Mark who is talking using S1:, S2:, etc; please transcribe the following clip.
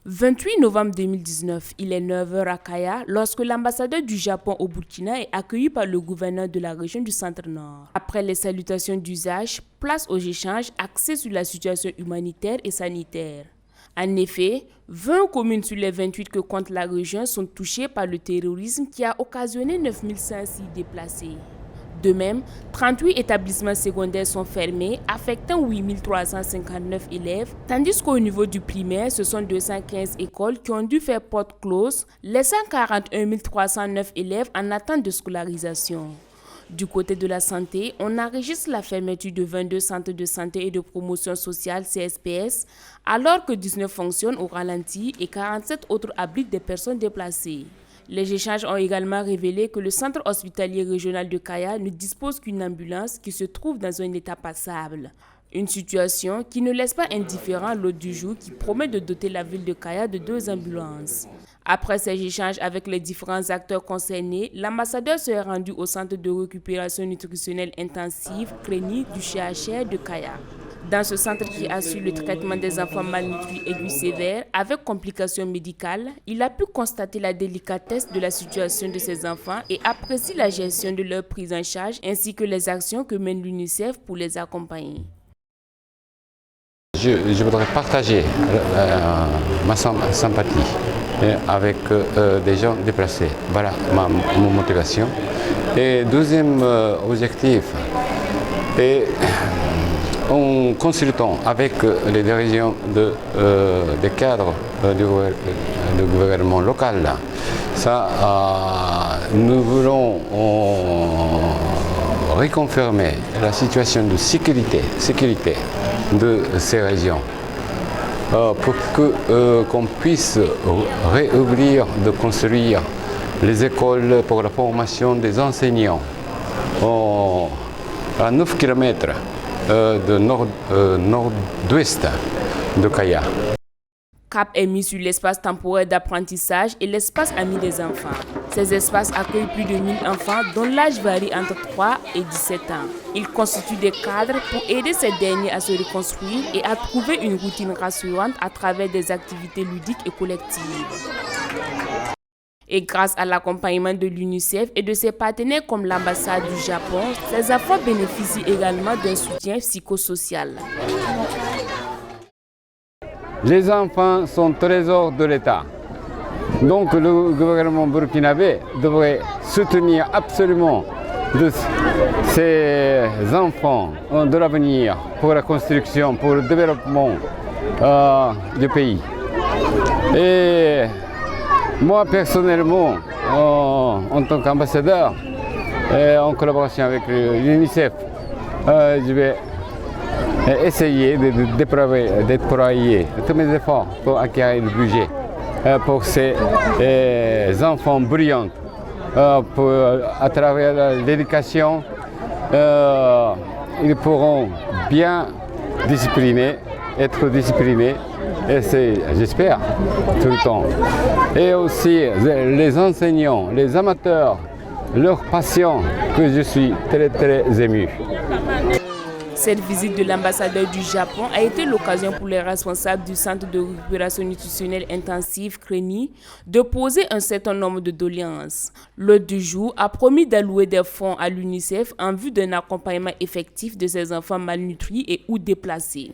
S1: 28 novembre 2019, il est 9h à Kaya lorsque l'ambassadeur du Japon au Burkina est accueilli par le gouverneur de la région du Centre-Nord. Après les salutations d'usage, place aux échanges axés sur la situation humanitaire et sanitaire. En effet, 20 communes sur les 28 que compte la région sont touchées par le terrorisme qui a occasionné 9506 déplacés. De même, 38 établissements secondaires sont fermés, affectant 8359 élèves, tandis qu'au niveau du primaire, ce sont 215 écoles qui ont dû faire porte close, laissant 41 309 élèves en attente de scolarisation. Du côté de la santé, on enregistre la fermeture de 22 centres de santé et de promotion sociale CSPS, alors que 19 fonctionnent au ralenti et 47 autres abritent des personnes déplacées. Les échanges ont également révélé que le centre hospitalier régional de Kaya ne dispose qu'une ambulance qui se trouve dans un état passable. Une situation qui ne laisse pas indifférent l'hôte du jour qui promet de doter la ville de Kaya de 2 ambulances. Après ces échanges avec les différents acteurs concernés, l'ambassadeur s'est rendu au centre de récupération nutritionnelle intensive CRENI du CHR de Kaya. Dans ce centre qui assure le traitement des enfants malnutris aigus sévères avec complications médicales, il a pu constater la délicatesse de la situation de ces enfants et apprécie la gestion de leur prise en charge ainsi que les actions que mène l'UNICEF pour les accompagner.
S2: Je voudrais partager ma sympathie avec des gens déplacés. Voilà ma motivation. Et deuxième objectif, en consultant avec les dirigeants des cadres du gouvernement local, nous voulons reconfirmer la situation de sécurité de ces régions pour qu'on puisse réouvrir, de construire les écoles pour la formation des enseignants à 9 km de nord-ouest de Kaya.
S1: Cap est mis sur l'espace temporaire d'apprentissage et l'espace ami des enfants. Ces espaces accueillent plus de 1000 enfants dont l'âge varie entre 3 et 17 ans. Ils constituent des cadres pour aider ces derniers à se reconstruire et à trouver une routine rassurante à travers des activités ludiques et collectives. Et grâce à l'accompagnement de l'UNICEF et de ses partenaires comme l'ambassade du Japon, ces enfants bénéficient également d'un soutien psychosocial.
S2: Les enfants sont trésors de l'État. Donc le gouvernement burkinabé devrait soutenir absolument ces enfants de l'avenir pour la construction, pour le développement du pays. Et moi personnellement, en tant qu'ambassadeur, en collaboration avec l'UNICEF, je vais essayer de déployer tous mes efforts pour acquérir le budget pour ces enfants brillants. À travers l'éducation, ils pourront bien être disciplinés, et j'espère, tout le temps. Et aussi les enseignants, les amateurs, leurs patients, que je suis très ému.
S1: Cette visite de l'ambassadeur du Japon a été l'occasion pour les responsables du centre de récupération nutritionnelle intensive CRENI de poser un certain nombre de doléances. L'hôte du jour a promis d'allouer des fonds à l'UNICEF en vue d'un accompagnement effectif de ces enfants malnutris et ou déplacés.